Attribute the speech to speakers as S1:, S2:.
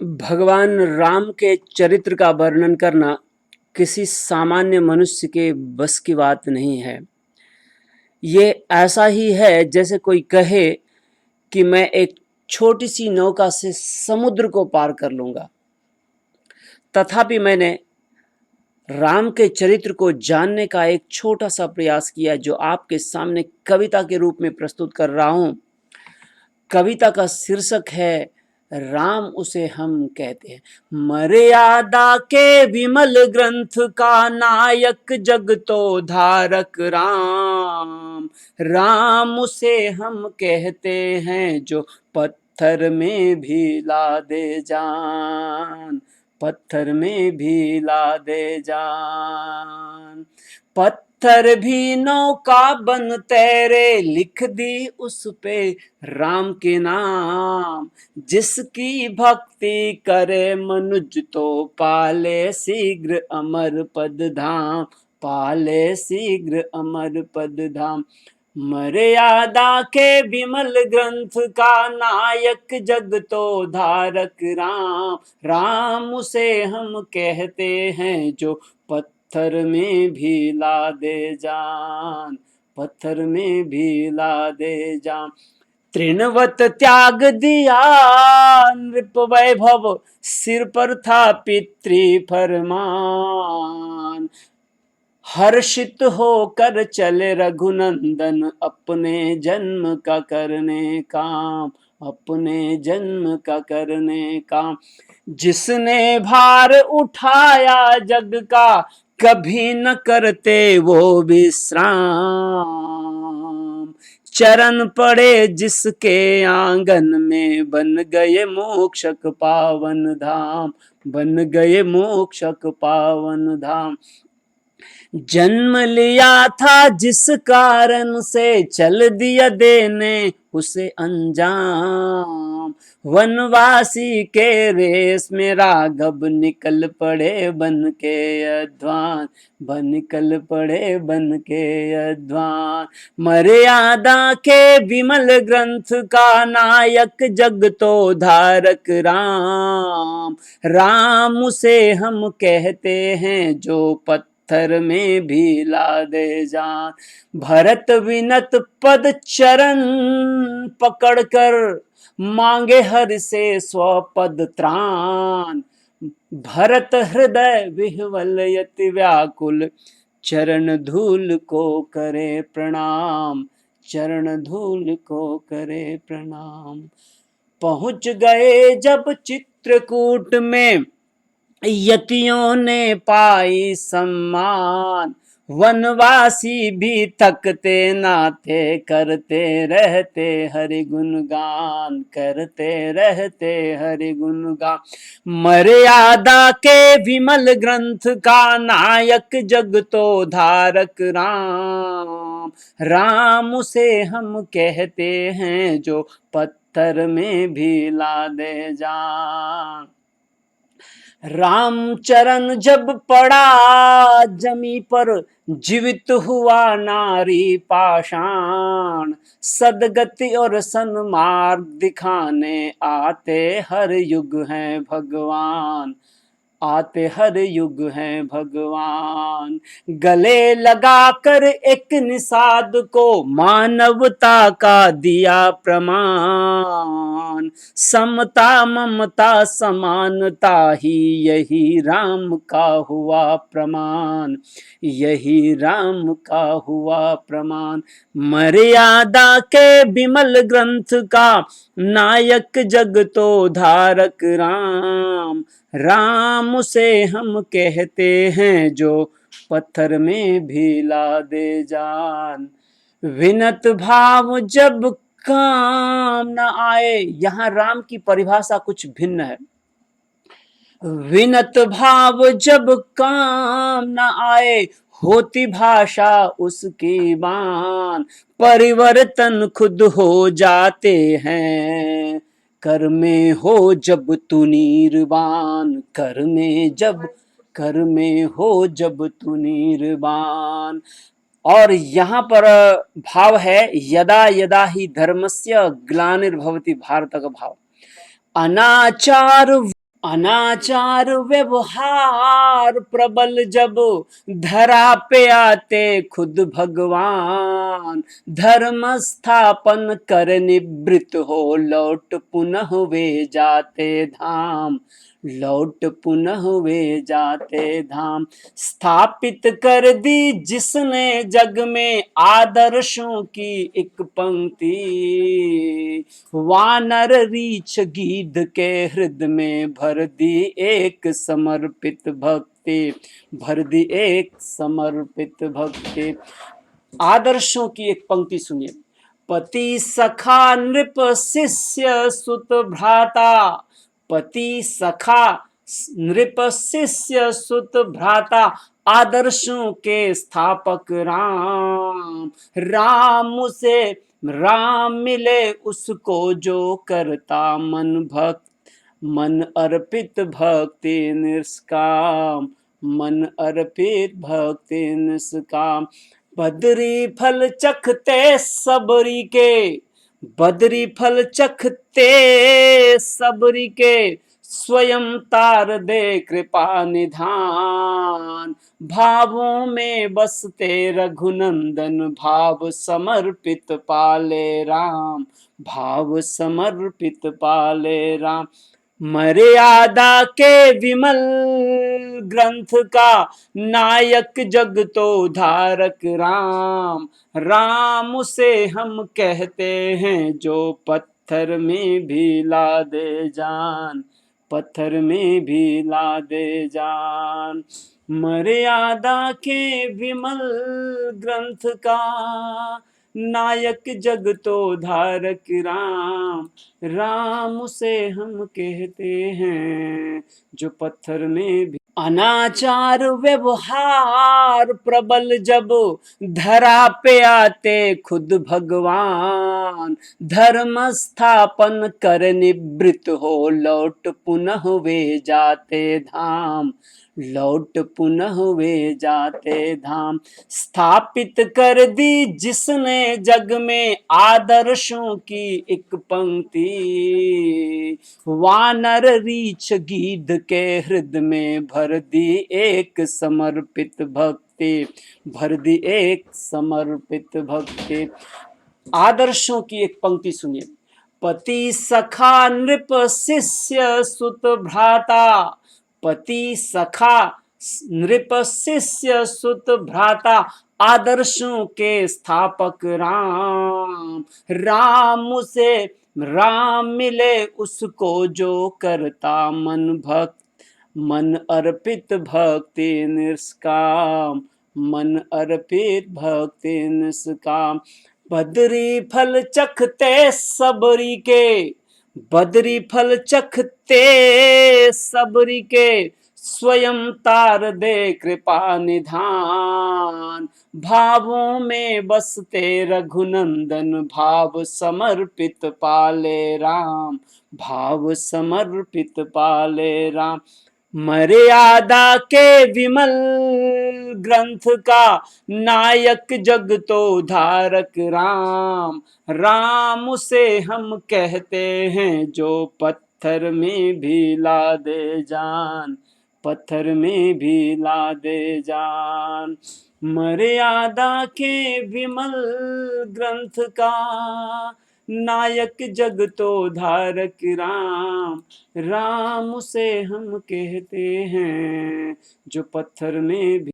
S1: भगवान राम के चरित्र का वर्णन करना किसी सामान्य मनुष्य के बस की बात नहीं है। ये ऐसा ही है जैसे कोई कहे कि मैं एक छोटी-सी नौका से समुद्र को पार कर लूँगा। तथापि मैंने राम के चरित्र को जानने का एक छोटा-सा प्रयास किया जो आपके सामने कविता के रूप में प्रस्तुत कर रहा हूँ। कविता का शीर्षक है राम उसे हम कहते हैं। मर्यादा के विमल ग्रंथ का नायक जगतो धारक राम, राम उसे हम कहते हैं जो पत्थर में भी ला दे जान, पत्थर में भी ला दे जान। पत्थर भी नौका बन तैरे, लिख दी उस पे राम के नाम। जिसकी भक्ति करे मनुज तो पाले शीघ्र अमर पद धाम, पाले शीघ्र अमर पद धाम। मर्यादा के विमल ग्रंथ का नायक जगतो धारक राम, राम उसे हम कहते हैं जो पत्थर में भी ला दे जान, पत्थर में भी ला दे जान। तृणवत त्याग दिया नृप वैभव, सिर पर था पितृ फरमान। हर्षित होकर चले रघुनंदन अपने जन्म का करने काम, अपने जन्म का करने काम। जिसने भार उठाया जग का, कभी न करते वो विश्राम। चरण पड़े जिसके आंगन में, बन गए मोक्षक पावन धाम, बन गए मोक्षक पावन धाम। जन्म लिया था जिस कारण से, चल दिया देने उसे अंजाम। वनवासी के रेस में राघव निकल पड़े बन के अध्वान, निकल पड़े बन के अध्वान। मर्यादा के विमल ग्रंथ का नायक जगतो धारक राम, राम उसे हम कहते हैं जो पत्थर में भी ला दे जान। भरत विनत पद चरण पकड़कर, मांगे हर से स्वपद त्राण। भरत हृदय विह्वल यति व्याकुल, चरण धूल को करे प्रणाम, चरण धूल को करे प्रणाम। पहुंच गए जब चित्रकूट में, यतियों ने पाई सम्मान। वनवासी भी थकते ना थे, करते रहते हरि गुणगान, करते रहते हरि गुणगान। मर्यादा के विमल ग्रंथ का नायक जगतो धारक राम, राम उसे हम कहते हैं जो पत्थर में भी ला दे जान। रामचरण जब पड़ा जमी पर, जीवित हुआ नारी पाषाण। सदगति और सन्मार्ग दिखाने आते हर युग हैं भगवान, आते हर युग हैं भगवान। गले लगाकर एक निषाद को, मानवता का दिया प्रमाण। समता ममता समानता ही, यही राम का हुआ प्रमाण, यही राम का हुआ प्रमाण। मर्यादा के विमल ग्रंथ का नायक जगतो धारक राम, राम उसे हम कहते हैं जो पत्थर में भी ला दे जान। विनत भाव जब काम न आए, यहाँ राम की परिभाषा कुछ भिन्न है। विनत भाव जब काम न आए, होती भाषा उसकी बान। परिवर्तन खुद हो जाते हैं, कर में हो जब तू निर्वाण, कर में हो जब तू निर्वाण। और यहाँ पर भाव है यदा यदा ही धर्मस्य ग्लानिर्भवति भारत का भाव। अनाचार अनाचार व्यवहार प्रबल जब धरा पे आते खुद भगवान, धर्म स्थापन कर निवृत्त हो लौट पुनः वे जाते धाम, लौट पुनः वे जाते धाम। स्थापित कर दी जिसने जग में आदर्शों की एक पंक्ति, वानर रीछ गीध के हृदय में भर दी एक समर्पित भक्ति, भर दी एक समर्पित भक्ति। आदर्शों की एक पंक्ति सुनिए। पति सखा नृप शिष्य सुत भ्राता, पति सखा नृप शिष्य सुत भ्राता, आदर्शों के स्थापक राम, राम से राम मिले उसको जो करता मन भक्त, मन अर्पित भक्ति निष्काम, मन अर्पित भक्ति निष्काम। बदरी फल चखते सबरी के, बदरी फल चखते सबरी के, स्वयं तार दे कृपा निधान, भावों में बसते रघुनंदन, भाव समर्पित पाले राम, भाव समर्पित पाले राम। मर्यादा के विमल ग्रंथ का नायक जग तो धारक राम, राम से हम कहते हैं जो पत्थर में भी ला दे जान, पत्थर में भी ला दे जान। मर्यादा के विमल ग्रंथ का नायक जग तो धारक राम, राम से हम कहते हैं जो पत्थर में भी। अनाचार व्यवहार प्रबल जब धरा पे आते खुद भगवान, धर्म स्थापन कर निवृत्त हो लौट पुनः वे जाते धाम, लौट पुनः वे जाते धाम। स्थापित कर दी जिसने जग में आदर्शों की एक पंक्ति, वानर रीछ गीध के हृदय में भर दी एक समर्पित भक्ति, भर दी एक समर्पित भक्ति। आदर्शों की एक पंक्ति सुनिए। पति सखा नृप शिष्य सुत भ्राता, पति सखा नृप शिष्य सुत भ्राता, आदर्शों के स्थापक राम, राम से राम मिले उसको जो करता मन भक्त, मन अर्पित भक्ति निष्काम, मन अर्पित भक्ति निष्काम। बदरी फल चखते सबरी के, बदरी फल चखते सबरी के, स्वयं तार दे कृपा निधान, भावों में बसते रघुनंदन, भाव समर्पित पाले राम, भाव समर्पित पाले राम। मर्यादा के विमल ग्रंथ का नायक जग तो धारक राम, राम से हम कहते हैं जो पत्थर में भी ला दे जान, पत्थर में भी ला दे जान। मर्यादा के विमल ग्रंथ का नायक जग तो धारक राम, राम से हम कहते हैं जो पत्थर में भी